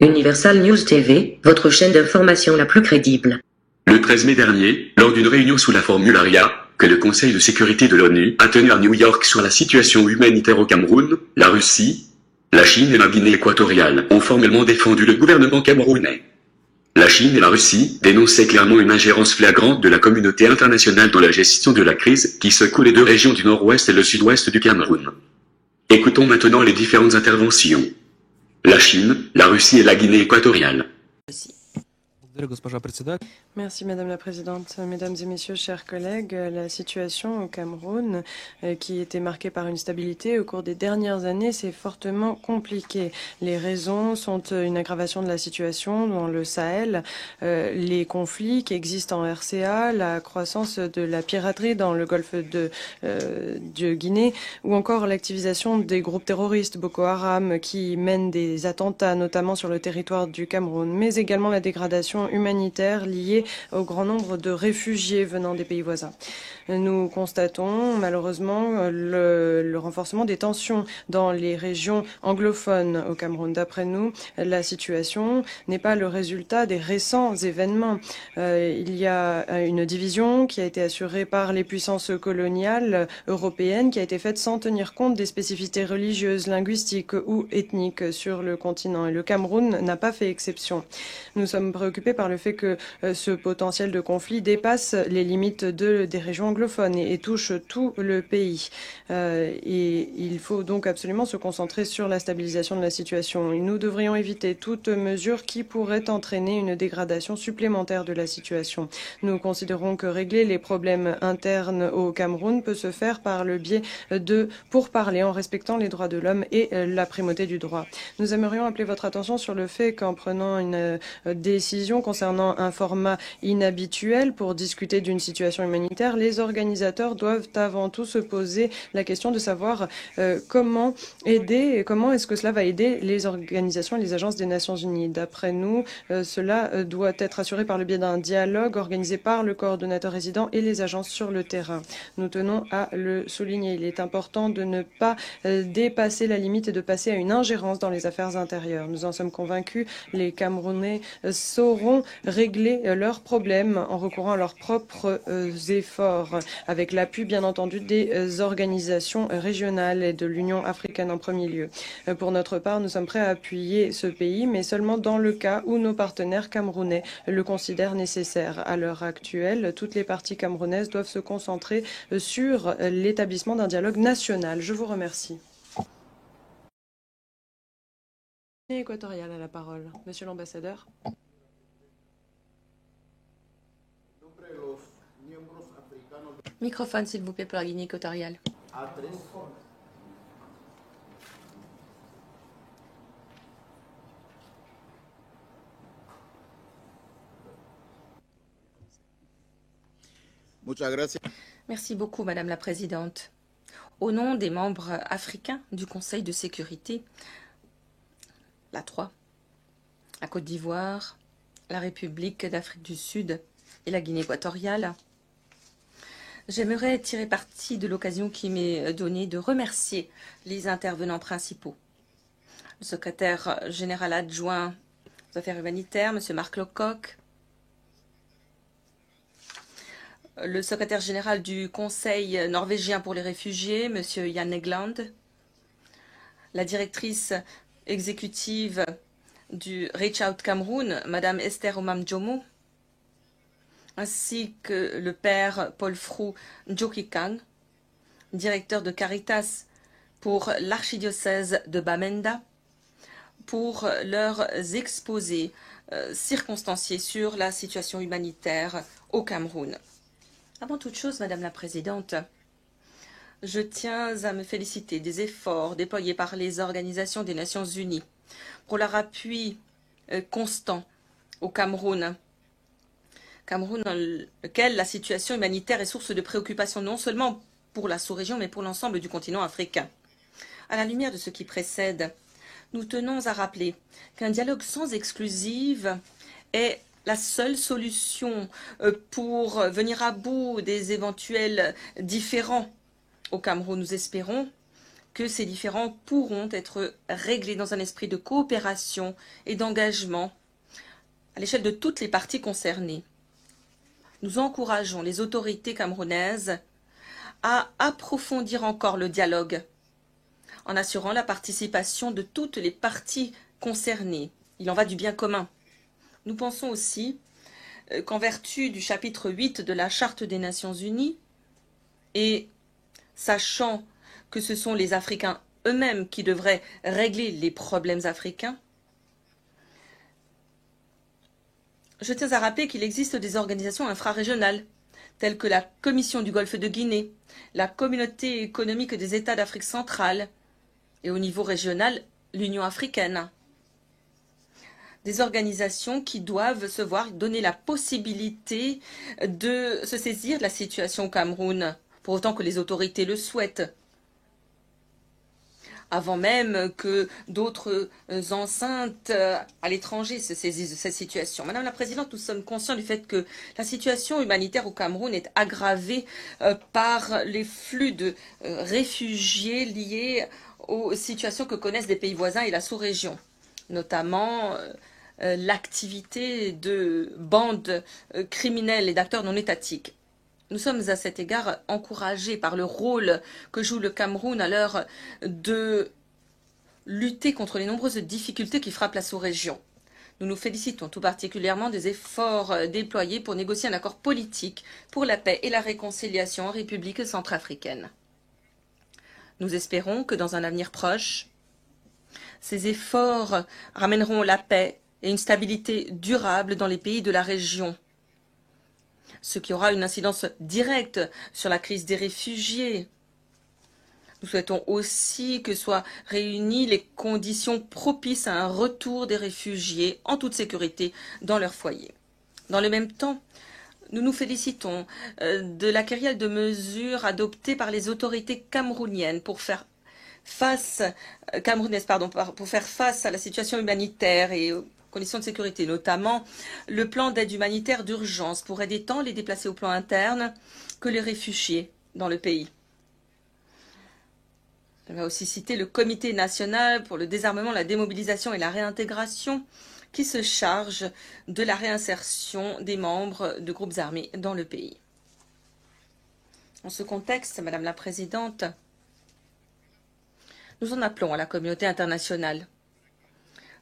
Universal News TV, votre chaîne d'information la plus crédible. Le 13 mai dernier, lors d'une réunion sous la formule ARIA, que le Conseil de sécurité de l'ONU a tenue à New York sur la situation humanitaire au Cameroun, la Russie, la Chine et la Guinée équatoriale ont formellement défendu le gouvernement camerounais. La Chine et la Russie dénonçaient clairement une ingérence flagrante de la communauté internationale dans la gestion de la crise qui secoue les deux régions du nord-ouest et le sud-ouest du Cameroun. Écoutons maintenant les différentes interventions. La Chine, la Russie et la Guinée équatoriale. Merci Madame la Présidente. Mesdames et Messieurs, chers collègues, la situation au Cameroun, qui était marquée par une stabilité au cours des dernières années, s'est fortement compliquée. Les raisons sont une aggravation de la situation dans le Sahel, les conflits qui existent en RCA, la croissance de la piraterie dans le golfe de Guinée, ou encore l'activisation des groupes terroristes Boko Haram qui mènent des attentats, notamment sur le territoire du Cameroun, mais également la dégradation humanitaire liée au grand nombre de réfugiés venant des pays voisins. Nous constatons malheureusement le renforcement des tensions dans les régions anglophones au Cameroun. D'après nous, la situation n'est pas le résultat des récents événements. Il y a une division qui a été assurée par les puissances coloniales européennes qui a été faite sans tenir compte des spécificités religieuses, linguistiques ou ethniques sur le continent. Et le Cameroun n'a pas fait exception. Nous sommes préoccupés par le fait que ce potentiel de conflit dépasse les limites des régions anglophones et touche tout le pays. Et il faut donc absolument se concentrer sur la stabilisation de la situation. Nous devrions éviter toute mesure qui pourrait entraîner une dégradation supplémentaire de la situation. Nous considérons que régler les problèmes internes au Cameroun peut se faire par le biais de pourparlers en respectant les droits de l'homme et la primauté du droit. Nous aimerions appeler votre attention sur le fait qu'en prenant une décision concernant un format inhabituel pour discuter d'une situation humanitaire, les organisateurs doivent avant tout se poser la question de savoir comment aider et comment est-ce que cela va aider les organisations et les agences des Nations Unies. D'après nous, cela doit être assuré par le biais d'un dialogue organisé par le coordonnateur résident et les agences sur le terrain. Nous tenons à le souligner. Il est important de ne pas dépasser la limite et de passer à une ingérence dans les affaires intérieures. Nous en sommes convaincus, les Camerounais sauront régler leurs problèmes en recourant à leurs propres efforts, avec l'appui bien entendu des organisations régionales et de l'Union africaine en premier lieu. Pour notre part, nous sommes prêts à appuyer ce pays, mais seulement dans le cas où nos partenaires camerounais le considèrent nécessaire. À l'heure actuelle, toutes les parties camerounaises doivent se concentrer sur l'établissement d'un dialogue national. Je vous remercie. Équatoriale à la parole. Monsieur l'ambassadeur. Microphone, s'il vous plaît, pour la Guinée équatoriale. Merci beaucoup, Madame la Présidente. Au nom des membres africains du Conseil de sécurité, la 3, la Côte d'Ivoire, la République d'Afrique du Sud et la Guinée équatoriale, j'aimerais tirer parti de l'occasion qui m'est donnée de remercier les intervenants principaux. Le secrétaire général adjoint aux affaires humanitaires, M. Mark Lowcock, le secrétaire général du Conseil norvégien pour les réfugiés, M. Jan Egeland, la directrice exécutive du Reach Out Cameroun, Mme Esther Omam-Djomo, ainsi que le père Paul Frou Njokikang, directeur de Caritas pour l'archidiocèse de Bamenda, pour leurs exposés circonstanciés sur la situation humanitaire au Cameroun. Avant toute chose, Madame la Présidente, je tiens à me féliciter des efforts déployés par les organisations des Nations Unies pour leur appui constant au Cameroun. Cameroun dans lequel la situation humanitaire est source de préoccupation non seulement pour la sous-région, mais pour l'ensemble du continent africain. À la lumière de ce qui précède, nous tenons à rappeler qu'un dialogue sans exclusive est la seule solution pour venir à bout des éventuels différends au Cameroun. Nous espérons que ces différends pourront être réglés dans un esprit de coopération et d'engagement à l'échelle de toutes les parties concernées. Nous encourageons les autorités camerounaises à approfondir encore le dialogue en assurant la participation de toutes les parties concernées. Il en va du bien commun. Nous pensons aussi qu'en vertu du chapitre 8 de la Charte des Nations Unies, et sachant que ce sont les Africains eux-mêmes qui devraient régler les problèmes africains, je tiens à rappeler qu'il existe des organisations infrarégionales, telles que la Commission du Golfe de Guinée, la Communauté économique des États d'Afrique centrale, et au niveau régional, l'Union africaine. Des organisations qui doivent se voir donner la possibilité de se saisir de la situation au Cameroun, pour autant que les autorités le souhaitent, avant même que d'autres enceintes à l'étranger se saisissent de cette situation. Madame la Présidente, nous sommes conscients du fait que la situation humanitaire au Cameroun est aggravée par les flux de réfugiés liés aux situations que connaissent des pays voisins et la sous-région, notamment l'activité de bandes criminelles et d'acteurs non étatiques. Nous sommes à cet égard encouragés par le rôle que joue le Cameroun à l'heure de lutter contre les nombreuses difficultés qui frappent la sous-région. Nous nous félicitons tout particulièrement des efforts déployés pour négocier un accord politique pour la paix et la réconciliation en République centrafricaine. Nous espérons que dans un avenir proche, ces efforts ramèneront la paix et une stabilité durable dans les pays de la région, ce qui aura une incidence directe sur la crise des réfugiés. Nous souhaitons aussi que soient réunies les conditions propices à un retour des réfugiés en toute sécurité dans leur foyer. Dans le même temps, nous nous félicitons de la kyrielle de mesures adoptées par les autorités camerouniennes pour faire face, pour faire face à la situation humanitaire et aux conditions de sécurité, notamment le plan d'aide humanitaire d'urgence pour aider tant les déplacés au plan interne que les réfugiés dans le pays. On va aussi citer le Comité national pour le désarmement, la démobilisation et la réintégration qui se charge de la réinsertion des membres de groupes armés dans le pays. En ce contexte, Madame la Présidente, nous en appelons à la communauté internationale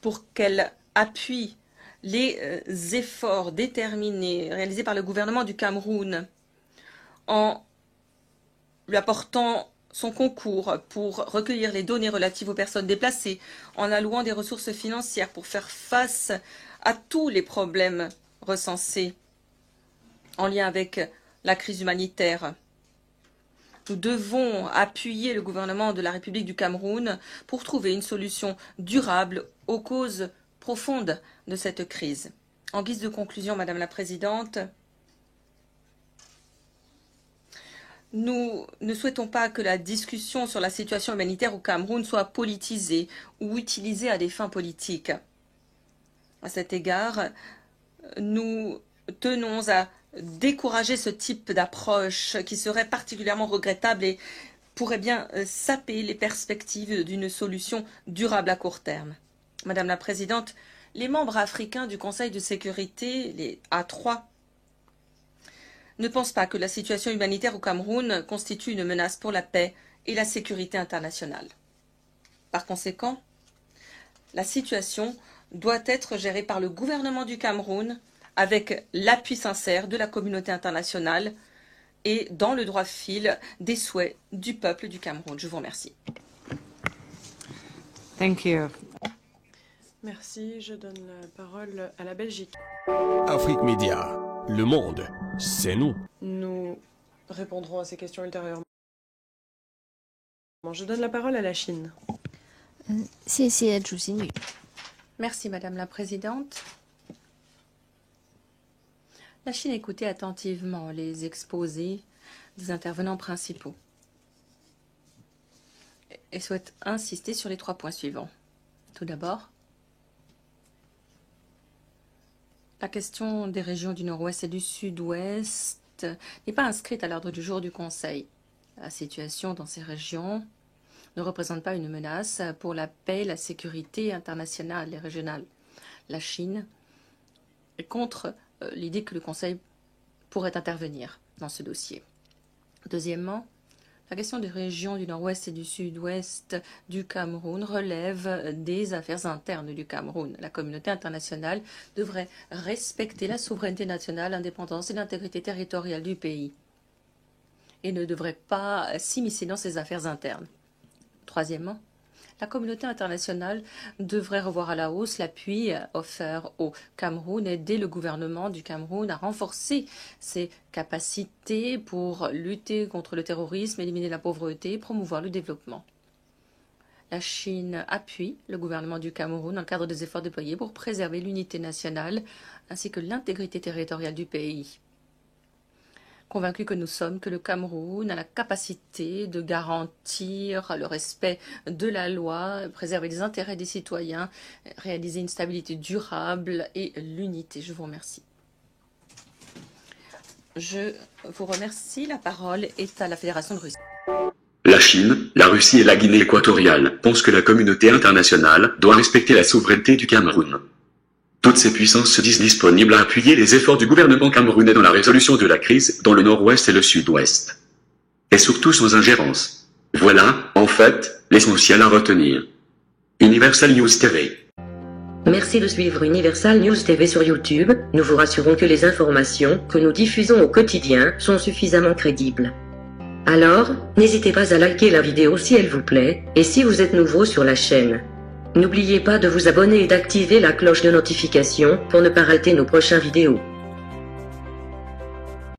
pour qu'elle appuie les efforts déterminés réalisés par le gouvernement du Cameroun en lui apportant son concours pour recueillir les données relatives aux personnes déplacées, en allouant des ressources financières pour faire face à tous les problèmes recensés en lien avec la crise humanitaire. Nous devons appuyer le gouvernement de la République du Cameroun pour trouver une solution durable aux causes profondes de cette crise. En guise de conclusion, Madame la Présidente, nous ne souhaitons pas que la discussion sur la situation humanitaire au Cameroun soit politisée ou utilisée à des fins politiques. À cet égard, nous tenons à décourager ce type d'approche qui serait particulièrement regrettable et pourrait bien saper les perspectives d'une solution durable à court terme. Madame la Présidente, les membres africains du Conseil de sécurité, les A3, ne pensent pas que la situation humanitaire au Cameroun constitue une menace pour la paix et la sécurité internationale. Par conséquent, la situation doit être gérée par le gouvernement du Cameroun avec l'appui sincère de la communauté internationale et dans le droit fil des souhaits du peuple du Cameroun. Je vous remercie. Thank you. Merci. Je donne la parole à la Belgique. Afrique Média, le monde, c'est nous. Nous répondrons à ces questions ultérieurement. Je donne la parole à la Chine. Merci, Madame la Présidente. La Chine écoutait attentivement les exposés des intervenants principaux et souhaite insister sur les 3 points suivants. Tout d'abord, la question des régions du Nord-Ouest et du Sud-Ouest n'est pas inscrite à l'ordre du jour du Conseil. La situation dans ces régions ne représente pas une menace pour la paix et la sécurité internationale et régionale. La Chine est contre l'idée que le Conseil pourrait intervenir dans ce dossier. Deuxièmement, la question des régions du nord-ouest et du sud-ouest du Cameroun relève des affaires internes du Cameroun. La communauté internationale devrait respecter la souveraineté nationale, l'indépendance et l'intégrité territoriale du pays et ne devrait pas s'immiscer dans ses affaires internes. Troisièmement, la communauté internationale devrait revoir à la hausse l'appui offert au Cameroun et aider le gouvernement du Cameroun à renforcer ses capacités pour lutter contre le terrorisme, éliminer la pauvreté et promouvoir le développement. La Chine appuie le gouvernement du Cameroun dans le cadre des efforts déployés pour préserver l'unité nationale ainsi que l'intégrité territoriale du pays. Convaincus que nous sommes que le Cameroun a la capacité de garantir le respect de la loi, préserver les intérêts des citoyens, réaliser une stabilité durable et l'unité. Je vous remercie. Je vous remercie. La parole est à la Fédération de Russie. La Chine, la Russie et la Guinée équatoriale pensent que la communauté internationale doit respecter la souveraineté du Cameroun. Toutes ces puissances se disent disponibles à appuyer les efforts du gouvernement camerounais dans la résolution de la crise dans le nord-ouest et le sud-ouest. Et surtout sans ingérence. Voilà, en fait, l'essentiel à retenir. Universal News TV. Merci de suivre Universal News TV sur YouTube. Nous vous rassurons que les informations que nous diffusons au quotidien sont suffisamment crédibles. Alors, n'hésitez pas à liker la vidéo si elle vous plaît, et si vous êtes nouveau sur la chaîne. N'oubliez pas de vous abonner et d'activer la cloche de notification pour ne pas rater nos prochaines vidéos.